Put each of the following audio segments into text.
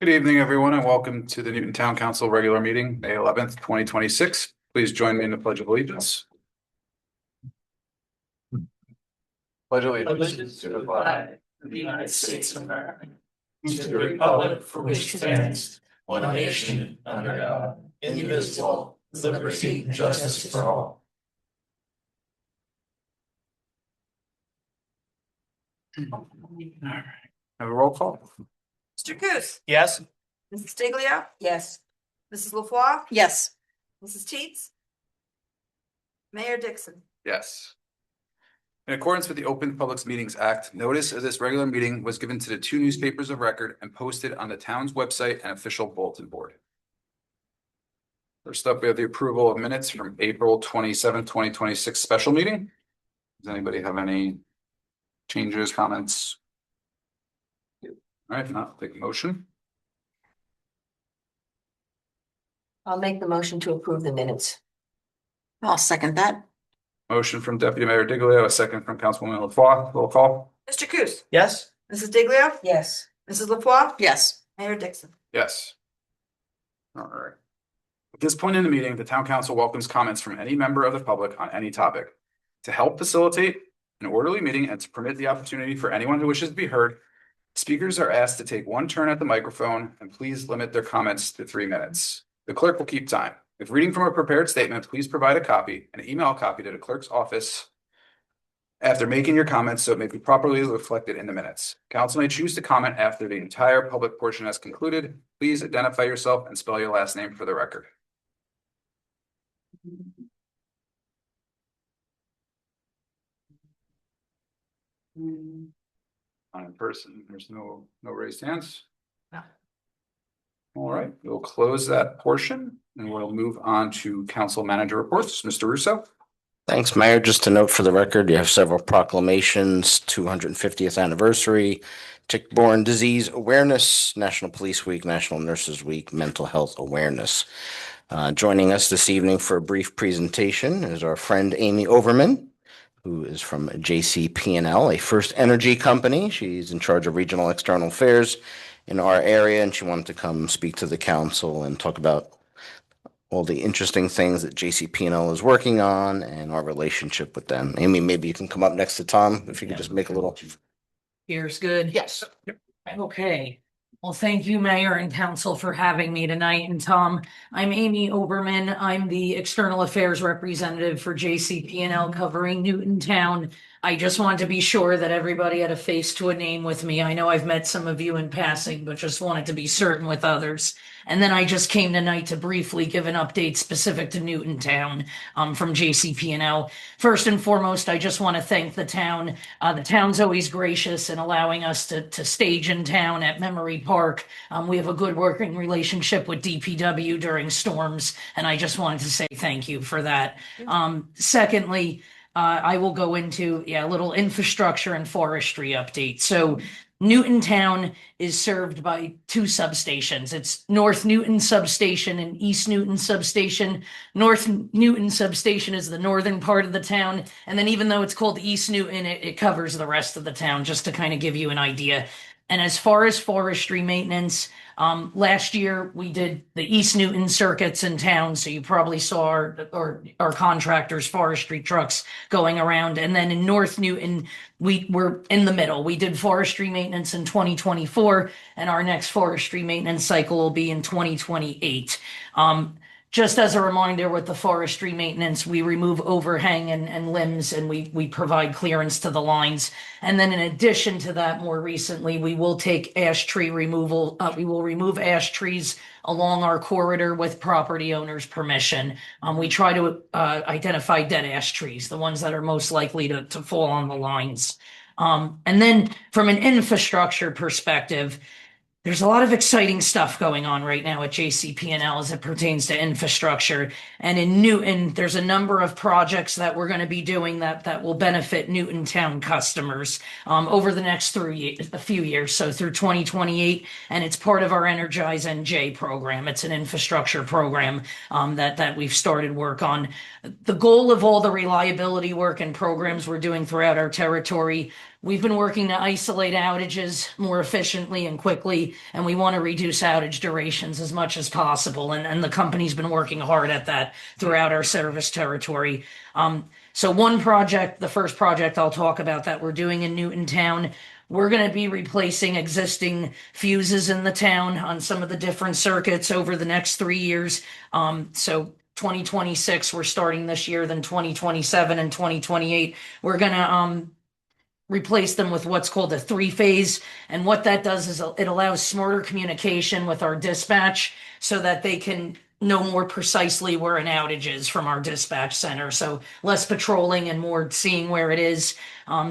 Good evening, everyone, and welcome to the Newton Town Council regular meeting, May 11th, 2026. Please join me in the Pledge of Allegiance. Pledge allegiance to the flag of the United States of America, and to the republic for which it stands, one nation, under God, indivisible, with liberty and justice for all. All right. Have a roll call. Mr. Coos? Yes. Mrs. Stiglia? Yes. Mrs. LaFois? Yes. Mrs. Teets? Mayor Dixon? Yes. In accordance with the Open Public Meetings Act, notice of this regular meeting was given to the two newspapers of record and posted on the town's website and official bulletin board. First up, we have the approval of minutes from April 27th, 2026 special meeting. Does anybody have any changes, comments? All right, if not, take a motion. I'll make the motion to approve the minutes. I'll second that. Motion from Deputy Mayor Diglio, a second from Councilwoman LaFois. Roll call. Mr. Coos? Yes. Mrs. Stiglia? Yes. Mrs. LaFois? Yes. Mayor Dixon? Yes. All right. At this point in the meeting, the town council welcomes comments from any member of the public on any topic. To help facilitate an orderly meeting and to permit the opportunity for anyone who wishes to be heard, speakers are asked to take one turn at the microphone and please limit their comments to 3 minutes. The clerk will keep time. If reading from a prepared statement, please provide a copy, an email copy to the clerk's office after making your comments so it may be properly reflected in the minutes. Council may choose to comment after the entire public portion has concluded. Please identify yourself and spell your last name for the record. On in person, there's no raised hands. No. All right, we'll close that portion and we'll move on to council manager reports. Mr. Russo. Thanks, Mayor. Just to note for the record, you have several proclamations: 250th anniversary, tick-borne disease awareness, National Police Week, National Nurses Week, mental health awareness. Joining us this evening for a brief presentation is our friend Amy Overman, who is from JCP&L, a First Energy company. She's in charge of regional external affairs in our area, and she wanted to come speak to the council and talk about all the interesting things that JCP&L is working on and our relationship with them. Amy, maybe you can come up next to Tom, if you could just make a little. Here's good. Yes. Okay. Well, thank you, Mayor and Council, for having me tonight. And Tom, I'm Amy Oberman. I'm the External Affairs Representative for JCP&L covering Newton Town. I just wanted to be sure that everybody had a face to a name with me. I know I've met some of you in passing, but just wanted to be certain with others. And then I just came tonight to briefly give an update specific to Newton Town from JCP&L. First and foremost, I just want to thank the town. The town's always gracious in allowing us to stage in town at Memory Park. We have a good working relationship with DPW during storms, and I just wanted to say thank you for that. Secondly, I will go into a little infrastructure and forestry update. So Newton Town is served by 2 substations. It's North Newton Substation and East Newton Substation. North Newton Substation is the northern part of the town. And then even though it's called East Newton, it covers the rest of the town, just to kind of give you an idea. And as far as forestry maintenance, last year we did the East Newton circuits in town. So you probably saw our contractors' forestry trucks going around. And then in North Newton, we were in the middle. We did forestry maintenance in 2024, and our next forestry maintenance cycle will be in 2028. Just as a reminder, with the forestry maintenance, we remove overhang and limbs, and we provide clearance to the lines. And then in addition to that, more recently, we will take ash tree removal. We will remove ash trees along our corridor with property owners' permission. We try to identify dead ash trees, the ones that are most likely to fall on the lines. And then from an infrastructure perspective, there's a lot of exciting stuff going on right now at JCP&L as it pertains to infrastructure. And in Newton, there's a number of projects that we're going to be doing that will benefit Newton Town customers over the next a few years. So through 2028, and it's part of our Energize NJ program. It's an infrastructure program that we've started work on. The goal of all the reliability work and programs we're doing throughout our territory we've been working to isolate outages more efficiently and quickly, and we want to reduce outage durations as much as possible. And the company's been working hard at that throughout our service territory. So one project, the first project I'll talk about that we're doing in Newton Town, we're going to be replacing existing fuses in the town on some of the different circuits over the next 3 years. So 2026, we're starting this year, then 2027 and 2028, we're going to replace them with what's called a 3-phase. And what that does is it allows smarter communication with our dispatch so that they can know more precisely where an outage is from our dispatch center. So less patrolling and more seeing where it is.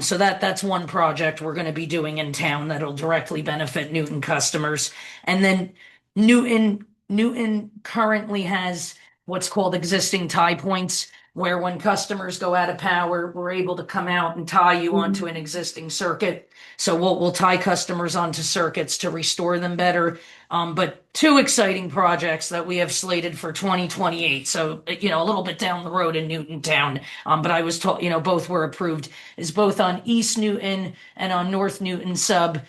So that's one project we're going to be doing in town that'll directly benefit Newton customers. And then Newton currently has what's called existing tie points, where when customers go out of power, we're able to come out and tie you onto an existing circuit. So we'll tie customers onto circuits to restore them better. But two exciting projects that we have slated for 2028. So, a little bit down the road in Newton Town. But I was told, both were approved, is both on East Newton and on North Newton sub.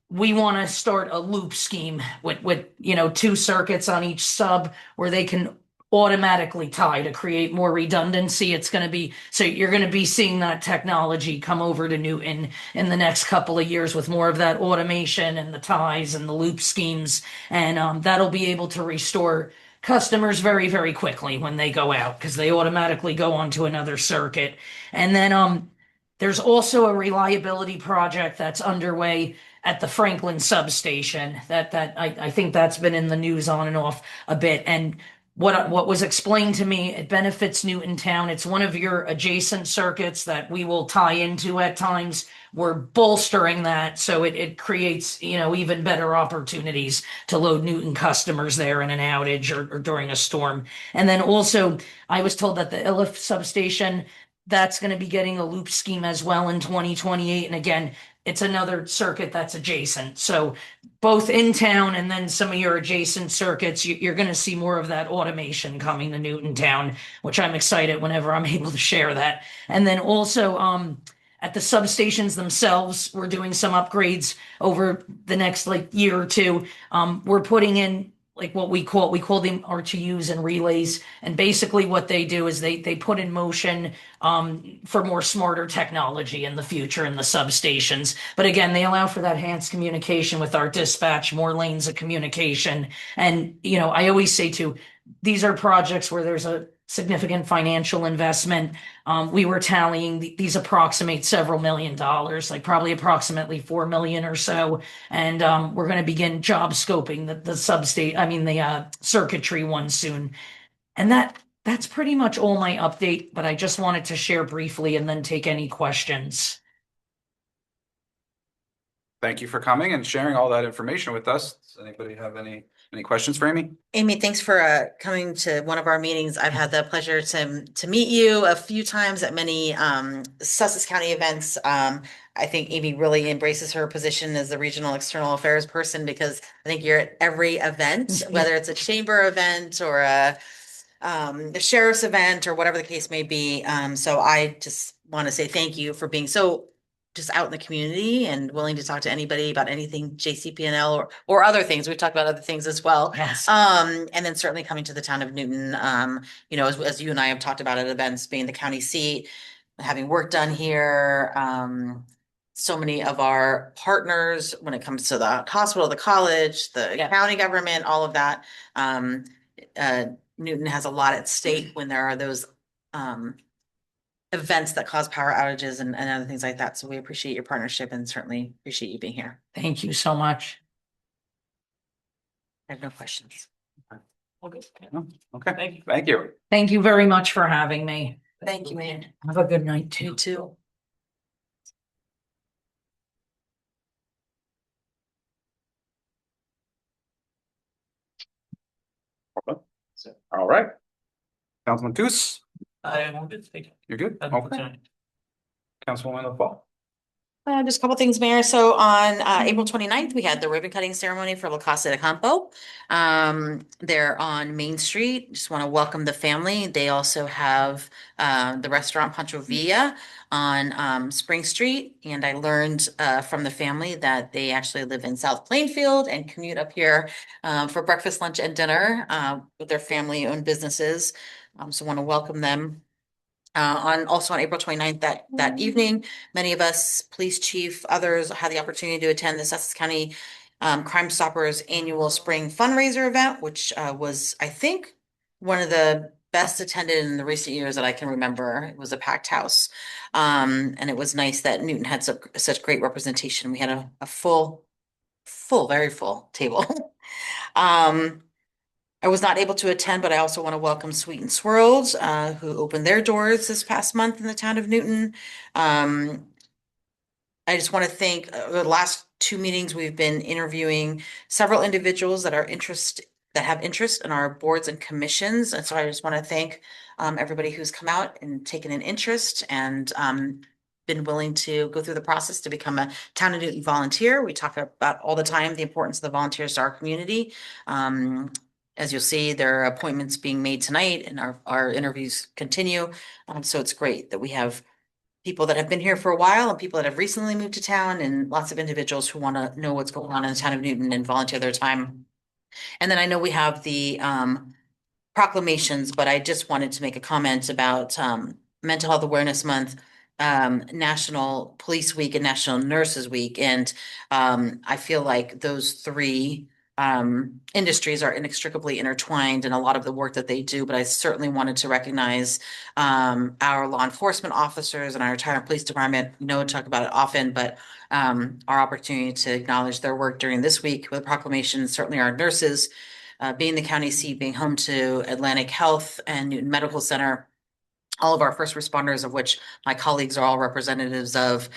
We want to start a loop scheme with 2 circuits on each sub where they can automatically tie to create more redundancy. You're going to be seeing that technology come over to Newton in the next couple of years with more of that automation and the ties and the loop schemes. And that'll be able to restore customers very, very quickly when they go out because they automatically go onto another circuit. And then there's also a reliability project that's underway at the Franklin substation that I think that's been in the news on and off a bit. And what was explained to me, it benefits Newton Town. It's one of your adjacent circuits that we will tie into at times. We're bolstering that so it creates, even better opportunities to load Newton customers there in an outage or during a storm. And then also, I was told that the Iliff substation, that's going to be getting a loop scheme as well in 2028. And again, it's another circuit that's adjacent. So both in town and then some of your adjacent circuits, you're going to see more of that automation coming to Newton Town, which I'm excited whenever I'm able to share that. And then also at the substations themselves, we're doing some upgrades over the next year or two. We're putting in what we call them RTUs and relays. And basically what they do is they put in motion for more smarter technology in the future in the substations. But again, they allow for that enhanced communication with our dispatch, more lanes of communication. And, I always say too, these are projects where there's a significant financial investment. We were tallying these approximate several $1 million, probably approximately 4 million or so. And we're going to begin job scoping the circuitry one soon. And that's pretty much all my update, but I just wanted to share briefly and then take any questions. Thank you for coming and sharing all that information with us. Does anybody have any questions for Amy? Amy, thanks for coming to one of our meetings. I've had the pleasure to meet you a few times at many Sussex County events. I think Amy really embraces her position as the regional external affairs person because I think you're at every event, whether it's a chamber event or the sheriff's event or whatever the case may be. So I just want to say thank you for being so just out in the community and willing to talk to anybody about anything JCP&L or other things. We've talked about other things as well. Yes. And then certainly coming to the town of Newton, as you and I have talked about at events, being the county seat, having work done here, so many of our partners when it comes to the hospital, the college, the county government, all of that. Newton has a lot at stake when there are those events that cause power outages and other things like that. So we appreciate your partnership and certainly appreciate you being here. Thank you so much. I have no questions. Okay. Thank you. Thank you very much for having me. Thank you, Anne. Have a good night too. You too. All right. Councilman Coos, I am good, thank you. you're good? Have a good Okay. time. Councilwoman LaFawn. Just a couple things, Mayor. So on April 29th, we had the ribbon cutting ceremony for La Casa de Campo. They're on Main Street. Just want to welcome the family. They also have the restaurant Pancho Villa on Spring Street. And I learned from the family that they actually live in South Plainfield and commute up here for breakfast, lunch, and dinner with their family-owned businesses. So want to welcome them. Also on April 29th, that evening, many of us, police chief, others had the opportunity to attend the Sussex County Crime Stoppers annual spring fundraiser event, which was, I think, one of the best attended in the recent years that I can remember. It was a packed house. And it was nice that Newton had such great representation. We had a full, very full table. I was not able to attend, but I also want to welcome Sweet and Swirls, who opened their doors this past month in the town of Newton. I just want to thank the last two meetings, we've been interviewing several individuals that have interest in our boards and commissions. And so I just want to thank everybody who's come out and taken an interest and been willing to go through the process to become a Town of Newton volunteer. We talk about all the time the importance of the volunteers to our community. As you'll see, there are appointments being made tonight and our interviews continue. So it's great that we have people that have been here for a while and people that have recently moved to town and lots of individuals who want to know what's going on in the town of Newton and volunteer their time. And then I know we have the proclamations, but I just wanted to make a comment about Mental Health Awareness Month, National Police Week, and National Nurses Week. And I feel like those three industries are inextricably intertwined in a lot of the work that they do, but I certainly wanted to recognize our law enforcement officers and our entire police department. Talk about it often, but our opportunity to acknowledge their work during this week with proclamations, certainly our nurses, being the county seat, being home to Atlantic Health and Newton Medical Center, all of our first responders, of which my colleagues are all representatives of.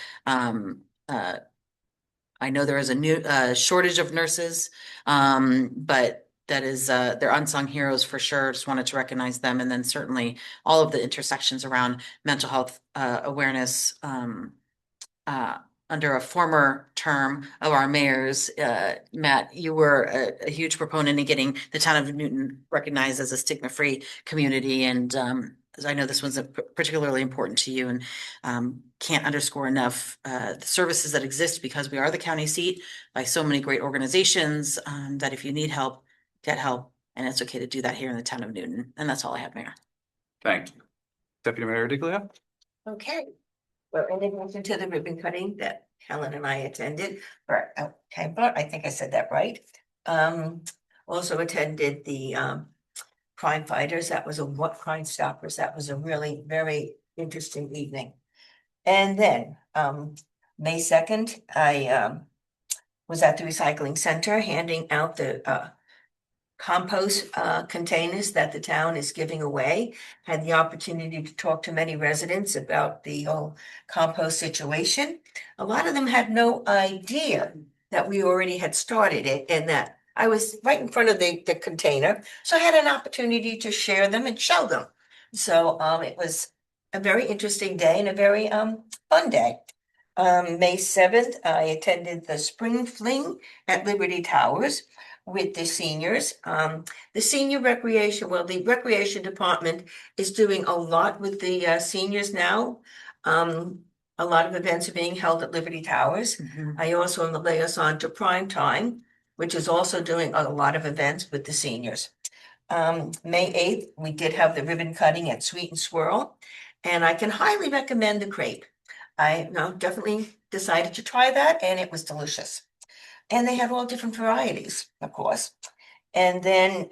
I know there is a new shortage of nurses, but that is they're unsung heroes for sure. Just wanted to recognize them, and then certainly all of the intersections around mental health awareness. Under a former term of our mayor's, Matt, you were a huge proponent in getting the town of Newton recognized as a stigma-free community, and as I know this one's particularly important to you, and can't underscore enough the services that exist because we are the county seat by so many great organizations that if you need help, get help, and it's okay to do that here in the town of Newton. And that's all I have, Mayor. Thank you. Deputy Mayor Diglia? Okay. Well, in addition to the ribbon cutting that Helen and I attended, or Tampa, I think I said that right. Also attended the Crime Fighters. That was Crime Stoppers. That was a really very interesting evening. And then May 2nd, I was at the recycling center handing out the compost containers that the town is giving away. Had the opportunity to talk to many residents about the whole compost situation. A lot of them had no idea that we already had started it and that I was right in front of the container. So I had an opportunity to share them and show them. So it was a very interesting day and a very fun day. May 7th, I attended the Spring Fling at Liberty Towers with the seniors. The senior recreation, the recreation department is doing a lot with the seniors now. A lot of events are being held at Liberty Towers. I also am the liaison to Prime Time, which is also doing a lot of events with the seniors. May 8th, we did have the ribbon cutting at Sweet and Swirl, and I can highly recommend the crepe. I definitely decided to try that, and it was delicious. And they had all different varieties, of course. And then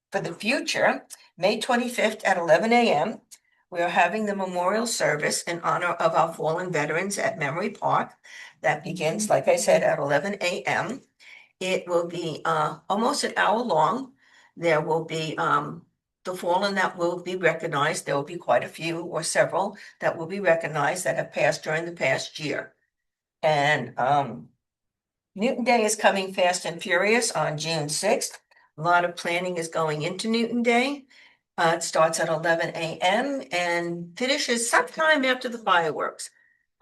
for the future, May 25th at 11 a.m., we are having the memorial service in honor of our fallen veterans at Memory Park. That begins, like I said, at 11 a.m. It will be almost an hour long. There will be the fallen that will be recognized. There will be quite a few or several that will be recognized that have passed during the past year. And Newton Day is coming fast and furious on June 6th. A lot of planning is going into Newton Day. It starts at 11 a.m. and finishes sometime after the fireworks.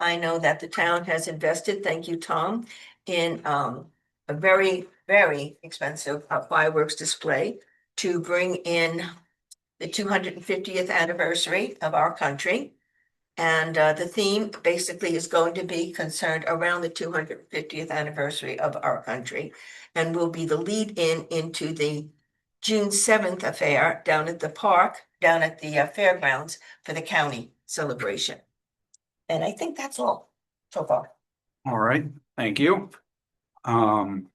I know that the town has invested, thank you, Tom, in a very, very expensive fireworks display to bring in the 250th anniversary of our country. And the theme basically is going to be concerned around the 250th anniversary of our country, and will be the lead in into the June 7th affair down at the park, down at the fairgrounds for the county celebration. And I think that's all so far. All right, thank you. Um.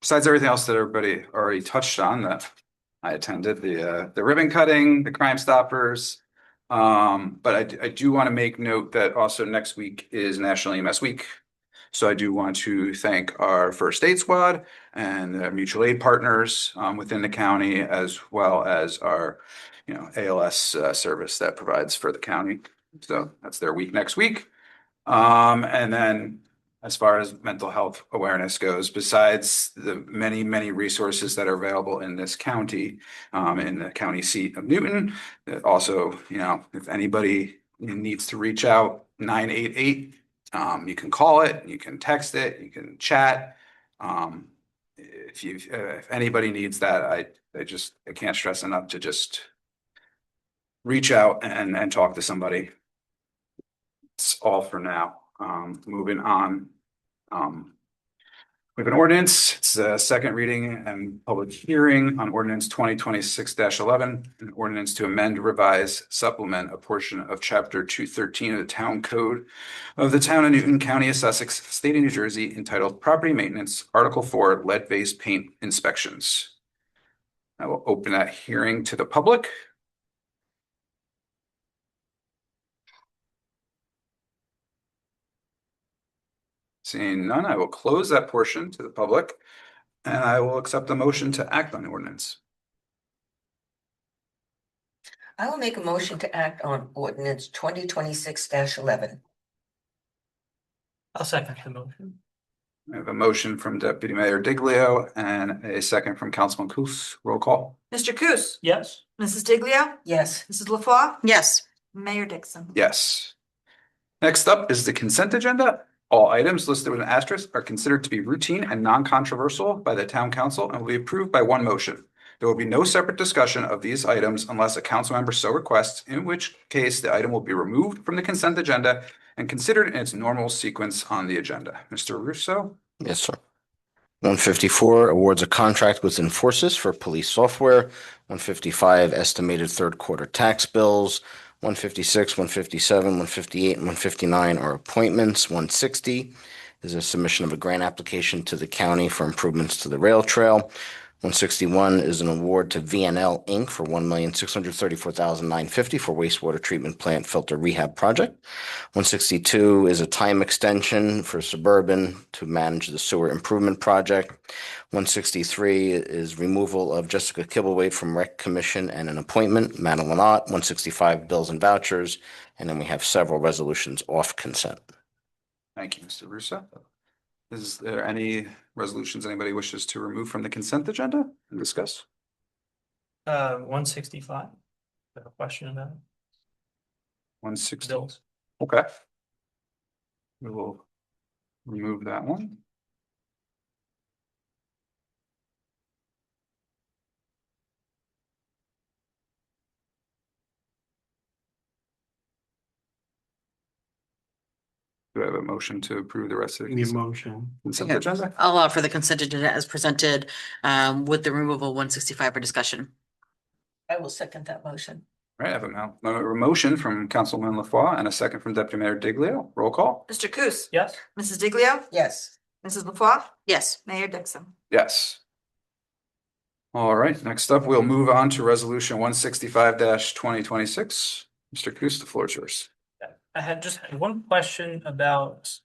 Besides everything else that everybody already touched on that I attended, the ribbon cutting, the Crime Stoppers. But I do want to make note that also next week is National EMS Week. So I do want to thank our first aid squad and the mutual aid partners within the county, as well as our, ALS service that provides for the county. So that's their week next week. And then as far as mental health awareness goes, besides the many, many resources that are available in this county, in the county seat of Newton, also, if anybody needs to reach out, 988, you can call it, you can text it, you can chat. If anybody needs that, I can't stress enough to just reach out and talk to somebody. It's all for now. Moving on. We have an ordinance. It's a second reading and public hearing on ordinance 2026-11, an ordinance to amend, revise, supplement a portion of chapter 213 of the town code of the town of Newton, County of Sussex, State of New Jersey, entitled Property Maintenance, Article 4, Lead-Based Paint Inspections. I will open that hearing to the public. Seeing none, I will close that portion to the public, and I will accept the motion to act on the ordinance. I will make a motion to act on ordinance 2026-11. I'll second the motion. I have a motion from Deputy Mayor Diglio and a second from Councilman Coos. Roll call. Mr. Coos, Yes. Mrs. Diglio, Yes, Mrs. LaFois, Yes. Mayor Dixon. Yes. Next up is the consent agenda. All items listed with an asterisk are considered to be routine and non-controversial by the town council and will be approved by one motion. There will be no separate discussion of these items unless a council member so requests, in which case the item will be removed from the consent agenda and considered in its normal sequence on the agenda. Mr. Russo? Yes, sir. 154 awards a contract with Enforcis for police software. 155 estimated third quarter tax bills. 156, 157, 158, and 159 are appointments. 160 is a submission of a grant application to the county for improvements to the rail trail. 161 is an award to VNL Inc. for $1,634,950 for wastewater treatment plant filter rehab project. 162 is a time extension for Suburban to manage the sewer improvement project. 163 is removal of Jessica Kibbleweight from Rec Commission and an appointment, Madeline Ott. 165 bills and vouchers, and then we have several resolutions off consent. Thank you, Mr. Russo. Is there any resolutions anybody wishes to remove from the consent agenda and discuss? 165. Have a question about 160. bills? Okay. We will remove that one. Do I have a motion to approve the rest of the motion. consent Yeah. agenda? I'll offer the consent agenda as presented, with the removal of 165 for discussion. I will second that motion. All right, I have a motion from Councilman LaFois and a second from Deputy Mayor Diglio. Roll call. Mr. Coos, Yes. Mrs. Diglio, Yes, Mrs. LaFois, Yes. Mayor Dixon. Yes. All right, next up, we'll move on to resolution 165-2026. Mr. Coos, the floor is yours. I had just had one question about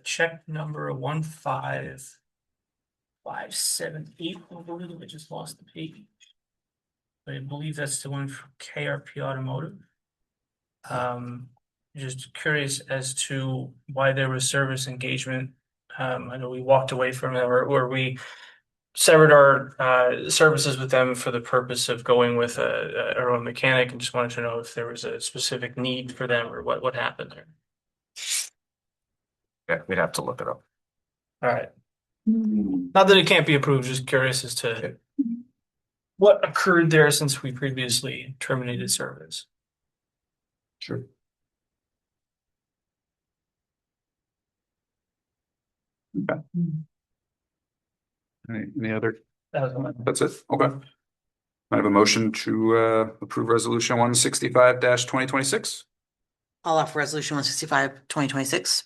check number 15578. I believe I just lost the page. I believe that's the one from KRP Automotive. Just curious as to why there was service engagement. I know we walked away from it, or we severed our services with them for the purpose of going with our own mechanic, and just wanted to know if there was a specific need for them or what happened there. Yeah, we'd have to look it up. All right. Not that it can't be approved, just curious as to what occurred there since we previously terminated service. Sure. Okay. Any other? That was my. That's it? Okay. I have a motion to approve resolution 165-2026. I'll offer resolution 165-2026.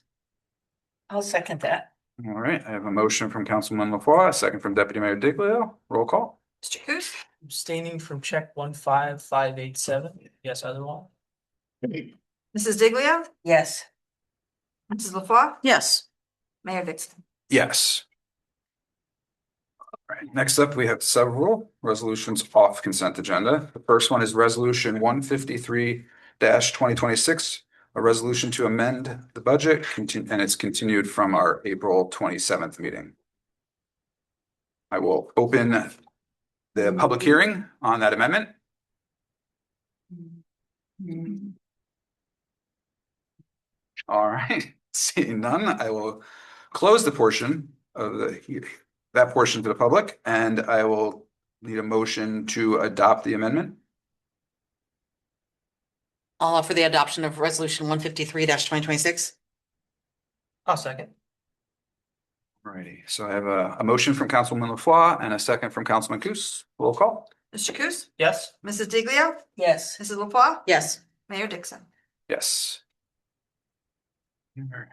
I'll second that. All right, I have a motion from Councilman LaFois, a second from Deputy Mayor Diglio. Roll call. Mr. Coos? Abstaining from check 15587. Yes, otherwise. Mrs. Diglio? Yes. Mrs. LaFois? Yes. Mayor Dixon? Yes. All right, next up, we have several resolutions off consent agenda. The first one is resolution 153-2026, a resolution to amend the budget, and it's continued from our April 27th meeting. I will open the public hearing on that amendment. All right, seeing none, I will close the portion of that portion to the public, and I will need a motion to adopt the amendment. I'll offer the adoption of resolution 153-2026. I'll second. Alrighty, so I have a motion from Councilman LaFois and a second from Councilman Coos. Roll call. Mr. Coos? Yes. Mrs. Diglio? Yes. Mrs. LaFois? Yes. Mayor Dixon? Yes. Alright.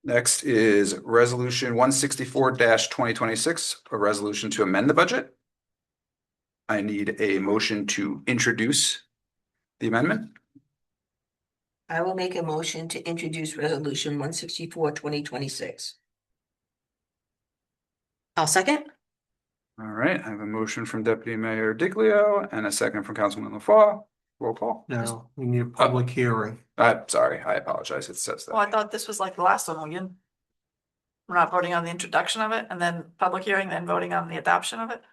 Next is resolution 164-2026, a resolution to amend the budget. I need a motion to introduce the amendment. I will make a motion to introduce resolution 164-2026. I'll second. All right, I have a motion from Deputy Mayor Diglio and a second from Councilman LaFois. Roll call. No, we need a public hearing. Sorry, I apologize. It says Well, I that. thought this was like the last one again. We're not voting on the introduction of it and then public hearing, then voting on the adoption of it.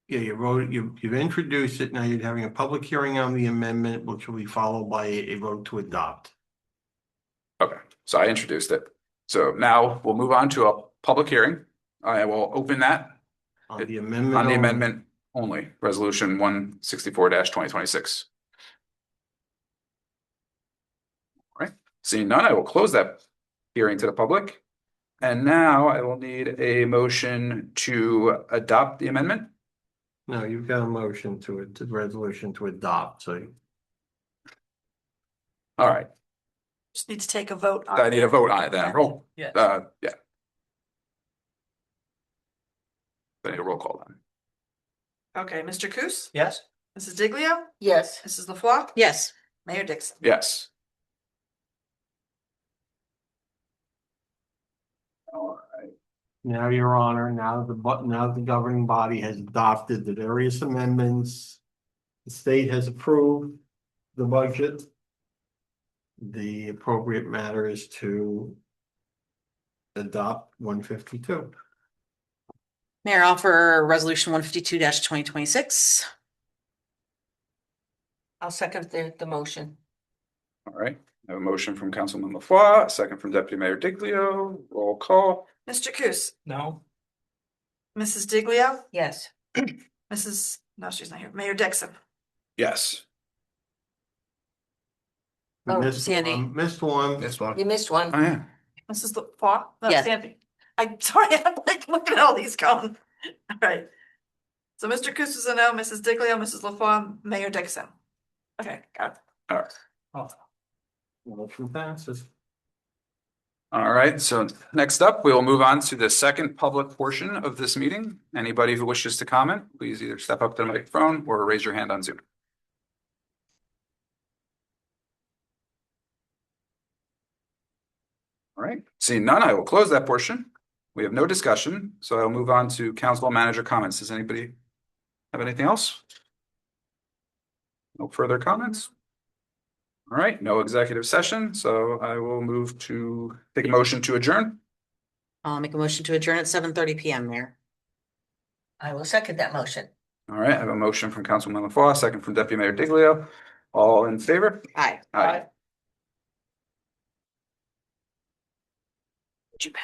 Yeah, you wrote, you've introduced it, now you're having a public hearing on the amendment, which will be followed by a vote to adopt. Okay, so I introduced it. So now we'll move on to a public hearing. I will open that On the amendment. on the only. amendment only, resolution 164-2026. All right, seeing none, I will close that hearing to the public. And now I will need a motion to adopt the amendment. No, you've got a motion to it, to resolution to adopt, so All right, Just need to take a vote. on I need a vote on it then. Roll, Yes. yeah. I need a roll call then. Okay, Mr. Coos? Yes. Mrs. Diglio? Yes. Mrs. LaFois? Yes. Mayor Dixon? Yes. All right. now, Your Honor, now the governing body has adopted the various amendments. The state has approved the budget. The appropriate matter is to adopt 152. Mayor, offer resolution 152-2026. I'll second the motion. All right, I have a motion from Councilman LaFois, a second from Deputy Mayor Diglio. Roll call. Mr. Coos? No. Mrs. Diglio? Yes. No, she's not here. Mayor Dixon? Yes. We Oh, missed Sandy. one- Missed one. This one. You missed one. Oh, yeah. Mrs. LaFois? No, Yes. Sandy. I'm sorry, I'm like, look at all these going. All right. So Mr. Coos is a no, Mrs. Diglio, Mrs. LaFois, Mayor Dixon. Okay, got it. All right. Oh. Motion passes. All right, so next up, we will move on to the second public portion of this meeting. Anybody who wishes to comment, please either step up to the microphone or raise your hand on Zoom. All right, seeing none, I will close that portion. We have no discussion, so I'll move on to council manager comments. Does anybody have anything else? No further comments? All right, no executive session, so I will move to take a motion to adjourn. I'll make a motion to adjourn at 7:30 PM, Mayor. I will second that motion. All right, I have a motion from Councilman LaFois, second from Deputy Mayor Diglio. All in favor? Aye. Aye. Did you pass?